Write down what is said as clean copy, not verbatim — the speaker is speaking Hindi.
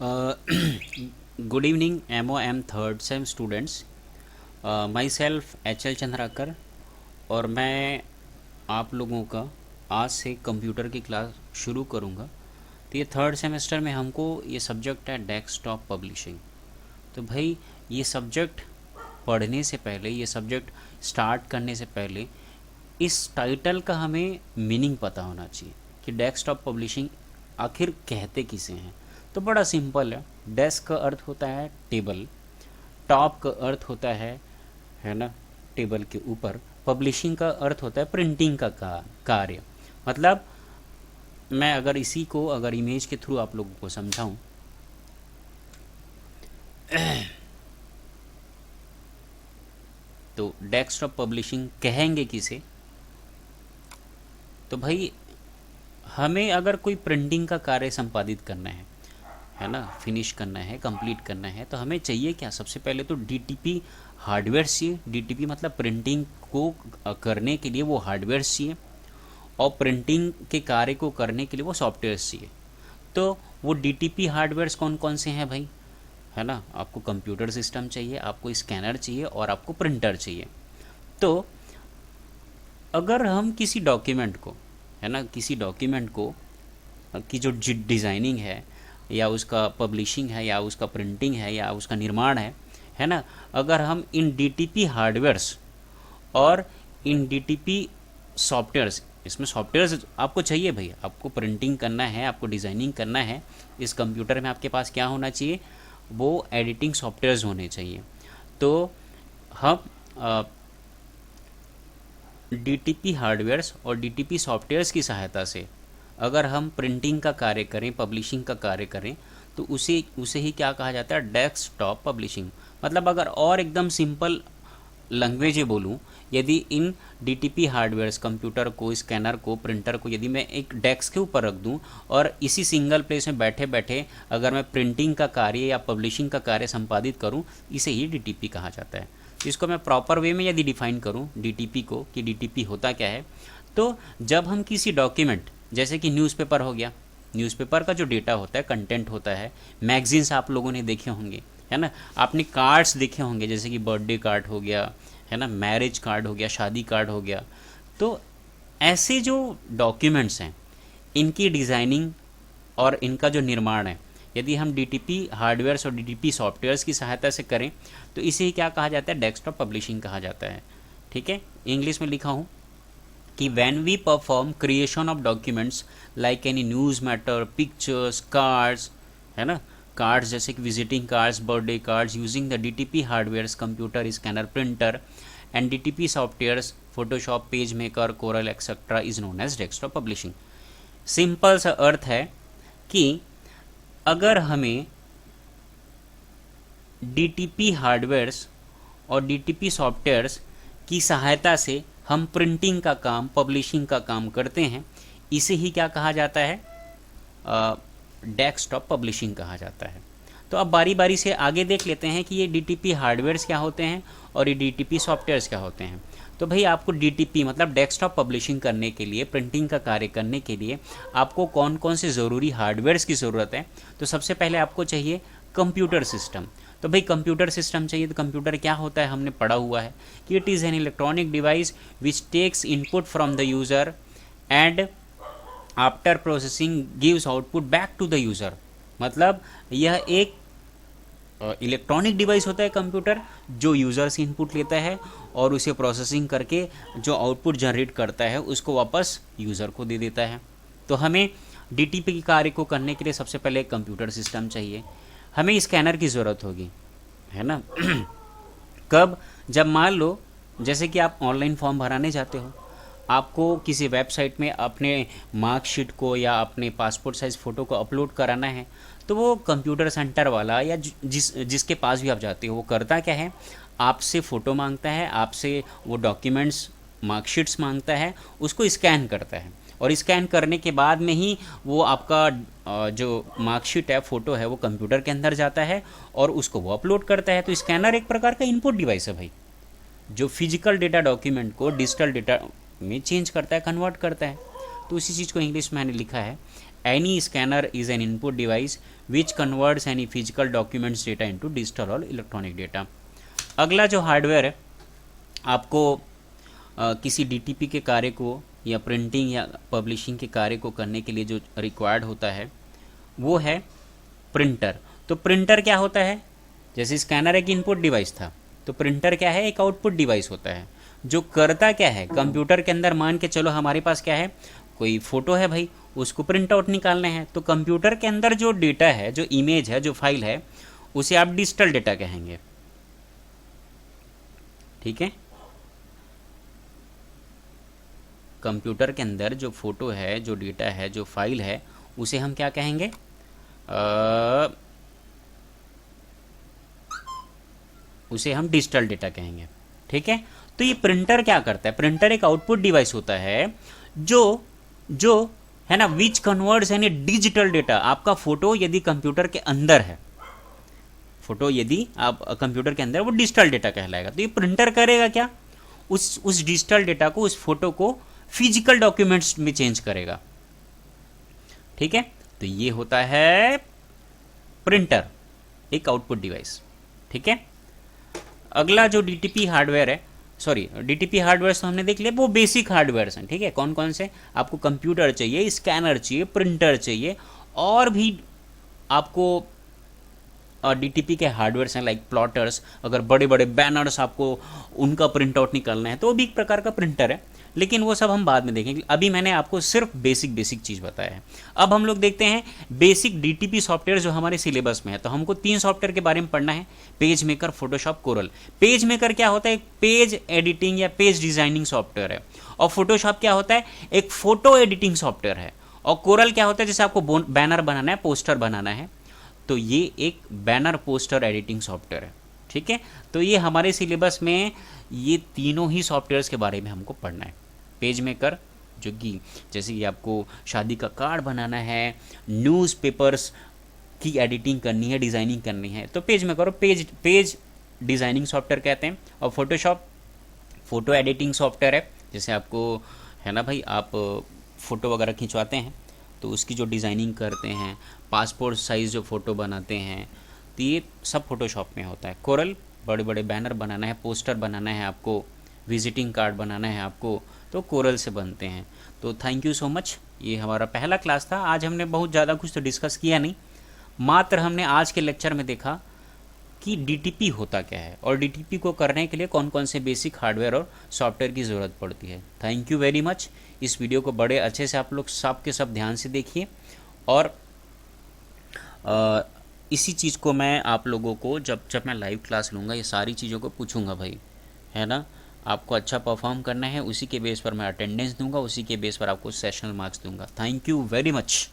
Uh, Good evening, MOM third sem students. My self HL Chandrakar और मैं आप लोगों का आज से कंप्यूटर की क्लास शुरू करूँगा। तो ये थर्ड सेमेस्टर में हमको ये सब्जेक्ट है डेस्कटॉप पब्लिशिंग। तो भाई ये सब्जेक्ट पढ़ने से पहले, ये सब्जेक्ट स्टार्ट करने से पहले इस टाइटल का हमें मीनिंग पता होना चाहिए कि डेस्कटॉप पब्लिशिंग आखिर कहते किसे हैं। तो बड़ा सिंपल है। डेस्क का अर्थ होता है टेबल, टॉप का अर्थ होता है ना, टेबल के ऊपर। पब्लिशिंग का अर्थ होता है प्रिंटिंग का कार्य। मतलब मैं अगर इसी को अगर इमेज के थ्रू आप लोगों को समझाऊं, तो डेस्कटॉप पब्लिशिंग कहेंगे किसे? तो भाई हमें अगर कोई प्रिंटिंग का कार्य संपादित करना है ना, फिनिश करना है, कंप्लीट करना है, तो हमें चाहिए क्या? सबसे पहले तो डीटीपी हार्डवेयर चाहिए। डीटीपी मतलब प्रिंटिंग को करने के लिए वो हार्डवेयर चाहिए, और प्रिंटिंग के कार्य को करने के लिए वो सॉफ्टवेयर चाहिए। तो वो डीटीपी हार्डवेयर्स कौन कौन से हैं भाई? है ना, आपको कंप्यूटर सिस्टम चाहिए, आपको स्कैनर चाहिए, और आपको प्रिंटर चाहिए। तो अगर हम किसी डॉक्यूमेंट को, है ना, किसी डॉक्यूमेंट को की जो डिज़ाइनिंग है, या उसका पब्लिशिंग है, या उसका प्रिंटिंग है, या उसका निर्माण है ना, अगर हम इन डीटीपी हार्डवेयर्स और इन डीटीपी सॉफ्टवेयर्स, इसमें सॉफ्टवेयर्स आपको चाहिए भाई, आपको प्रिंटिंग करना है, आपको डिज़ाइनिंग करना है, इस कंप्यूटर में आपके पास क्या होना चाहिए? वो एडिटिंग सॉफ्टवेयर्स होने चाहिए। तो हम डीटीपी हार्डवेयर्स और डीटीपी सॉफ्टवेयर्स की सहायता से अगर हम प्रिंटिंग का कार्य करें, पब्लिशिंग का कार्य करें, तो उसे ही क्या कहा जाता है? Desktop publishing. मतलब अगर और एकदम सिंपल लैंग्वेज में बोलूँ, यदि इन डीटीपी हार्डवेयर्स, कंप्यूटर को, स्कैनर को, प्रिंटर को यदि मैं एक डेस्क के ऊपर रख दूं और इसी सिंगल प्लेस में बैठे बैठे अगर मैं प्रिंटिंग का कार्य या पब्लिशिंग का कार्य संपादित करूं, इसे ही डीटीपी कहा जाता है। इसको मैं प्रॉपर वे में यदि डिफाइन करूं डीटीपी को, कि डीटीपी होता क्या है, तो जब हम किसी डॉक्यूमेंट, जैसे कि न्यूज़पेपर हो गया, न्यूज़पेपर का जो डेटा होता है, कंटेंट होता है, मैगजीन्स आप लोगों ने देखे होंगे, है ना, आपने कार्ड्स देखे होंगे, जैसे कि बर्थडे कार्ड हो गया, है ना, मैरिज कार्ड हो गया, शादी कार्ड हो गया। तो ऐसे जो डॉक्यूमेंट्स हैं, इनकी डिज़ाइनिंग और इनका जो निर्माण है, यदि हम डीटीपी हार्डवेयर्स और डीटीपी सॉफ्टवेयर्स की सहायता से करें, तो इसे ही क्या कहा जाता है? डेस्कटॉप पब्लिशिंग कहा जाता है। ठीक है, इंग्लिश में लिखा हूँ कि when we perform creation of documents like any news matter, pictures, cards, है ना, कार्ड्स जैसे कि visiting cards, birthday cards, using the DTP hardwares, computer, scanner, printer and DTP softwares, Photoshop, page maker, Corel etcetera, is known as desktop publishing. Simple सा अर्थ है कि अगर हमें डीटीपी हार्डवेयर्स और डीटीपी सॉफ्टवेयर्स की सहायता से हम प्रिंटिंग का काम, पब्लिशिंग का काम करते हैं, इसे ही क्या कहा जाता है? डेस्कटॉप पब्लिशिंग कहा जाता है। तो अब बारी बारी से आगे देख लेते हैं कि ये डीटीपी हार्डवेयर्स क्या होते हैं और ये डीटीपी सॉफ्टवेयर्स क्या होते हैं। तो भाई आपको डीटीपी मतलब डेस्कटॉप पब्लिशिंग करने के लिए, प्रिंटिंग का कार्य करने के लिए आपको कौन कौन से ज़रूरी हार्डवेयर्स की ज़रूरत है? तो सबसे पहले आपको चाहिए कंप्यूटर सिस्टम। तो भाई कंप्यूटर सिस्टम चाहिए, तो कंप्यूटर क्या होता है? हमने पढ़ा हुआ है कि it is an electronic device which takes input from the user and after processing gives output back to the user. मतलब यह एक इलेक्ट्रॉनिक डिवाइस होता है कंप्यूटर, जो यूज़र से इनपुट लेता है और उसे प्रोसेसिंग करके जो आउटपुट जनरेट करता है उसको वापस यूज़र को दे देता है। तो हमें डीटीपी के कार्य को करने के लिए सबसे पहले कंप्यूटर सिस्टम चाहिए। हमें स्कैनर की ज़रूरत होगी, है ना। कब? जब मान लो जैसे कि आप ऑनलाइन फॉर्म भराने जाते हो, आपको किसी वेबसाइट में अपने मार्कशीट को या अपने पासपोर्ट साइज़ फ़ोटो को अपलोड कराना है, तो वो कंप्यूटर सेंटर वाला या जिसके पास भी आप जाते हो, वो करता क्या है? आपसे फ़ोटो मांगता है, आपसे वो डॉक्यूमेंट्स, मार्कशीट्स मांगता है, उसको स्कैन करता है, और स्कैन करने के बाद में ही वो आपका जो मार्कशीट है, फ़ोटो है, वो कंप्यूटर के अंदर जाता है और उसको वो अपलोड करता है। तो स्कैनर एक प्रकार का इनपुट डिवाइस है भाई, जो फिजिकल डेटा डॉक्यूमेंट को डिजिटल डेटा में चेंज करता है, कन्वर्ट करता है। तो उसी चीज़ को इंग्लिश में मैंने लिखा है any scanner is an input device which converts any physical documents data into digital और इलेक्ट्रॉनिक डेटा। अगला जो हार्डवेयर है आपको किसी डीटीपी के कार्य को या प्रिंटिंग या पब्लिशिंग के कार्य को करने के लिए जो रिक्वायर्ड होता है वो है प्रिंटर। तो प्रिंटर क्या होता है, जैसे स्कैनर एक इनपुट डिवाइस था, तो प्रिंटर क्या है, एक आउटपुट डिवाइस होता है जो करता क्या है, कंप्यूटर के अंदर मान के चलो हमारे पास क्या है, कोई फोटो है भाई, उसको प्रिंट आउट निकालने हैं, तो कंप्यूटर के अंदर जो डेटा है, जो इमेज है, जो फाइल है, उसे आप डिजिटल डेटा कहेंगे। ठीक है, कंप्यूटर के अंदर जो फोटो है, जो डेटा है, जो फाइल है, उसे हम क्या कहेंगे, उसे हम डिजिटल डेटा कहेंगे। ठीक है, तो ये प्रिंटर क्या करता है, प्रिंटर एक आउटपुट डिवाइस होता है जो है ना, विच कन्वर्ट्स यानी डिजिटल डेटा। आपका फोटो यदि कंप्यूटर के अंदर है, फोटो यदि आप कंप्यूटर के अंदर, वो डिजिटल डेटा कहलाएगा। तो ये प्रिंटर करेगा क्या, उस डिजिटल डेटा को, उस फोटो को फिजिकल डॉक्यूमेंट्स में चेंज करेगा। ठीक है, तो ये होता है प्रिंटर, एक आउटपुट डिवाइस। ठीक है, अगला जो डीटीपी हार्डवेयर है, सॉरी डीटीपी हार्डवेयर तो हमने देख लिया, वो बेसिक हार्डवेयर हैं। ठीक है, कौन कौन से, आपको कंप्यूटर चाहिए, स्कैनर चाहिए, प्रिंटर चाहिए, और भी आपको डीटीपी के हार्डवेयर हैं लाइक प्लॉटर्स। अगर बड़े बड़े बैनर्स आपको उनका प्रिंट आउट निकालना है तो वो भी एक प्रकार का प्रिंटर है, लेकिन वो सब हम बाद में देखेंगे। अभी मैंने आपको सिर्फ बेसिक चीज़ बताया है। अब हम लोग देखते हैं बेसिक डीटीपी सॉफ्टवेयर जो हमारे सिलेबस में है। तो हमको 3 सॉफ्टवेयर के बारे में पढ़ना है, page maker, Photoshop, coral. Page maker क्या होता है, एक पेज एडिटिंग या पेज डिजाइनिंग सॉफ्टवेयर है, और फोटोशॉप क्या होता है, एक फोटो एडिटिंग सॉफ्टवेयर है, और कोरल क्या होता है, जैसे आपको बैनर बनाना है, पोस्टर बनाना है, तो ये एक बैनर पोस्टर एडिटिंग सॉफ्टवेयर है। ठीक है, तो ये हमारे सिलेबस में ये तीनों ही सॉफ्टवेयर्स के बारे में हमको पढ़ना है। पेज मेकर जो कि जैसे कि आपको शादी का कार्ड बनाना है, न्यूज़पेपर्स की एडिटिंग करनी है, डिज़ाइनिंग करनी है, तो page maker page designing software कहते हैं। और फोटोशॉप फोटो एडिटिंग सॉफ्टवेयर है, जैसे आपको है ना भाई, आप फ़ोटो वगैरह खिंचवाते हैं तो उसकी जो डिज़ाइनिंग करते हैं, पासपोर्ट साइज़ जो फ़ोटो बनाते हैं, तो ये सब फोटोशॉप में होता है। कोरल बड़े बड़े बैनर बनाना है, पोस्टर बनाना है आपको, विजिटिंग कार्ड बनाना है आपको, तो कोरल से बनते हैं। तो थैंक यू सो मच। ये हमारा पहला क्लास था। आज हमने बहुत ज़्यादा कुछ तो डिस्कस किया नहीं, मात्र हमने आज के लेक्चर में देखा कि डीटीपी होता क्या है और डीटीपी को करने के लिए कौन कौन से बेसिक हार्डवेयर और सॉफ्टवेयर की ज़रूरत पड़ती है। Thank you very much. इस वीडियो को बड़े अच्छे से आप लोग सब के सब ध्यान से देखिए, और इसी चीज़ को मैं आप लोगों को जब मैं लाइव क्लास लूँगा ये सारी चीज़ों को पूछूंगा भाई, है ना। आपको अच्छा परफॉर्म करना है, उसी के बेस पर मैं अटेंडेंस दूंगा, उसी के बेस पर आपको सेशनल मार्क्स दूंगा। Thank you very much.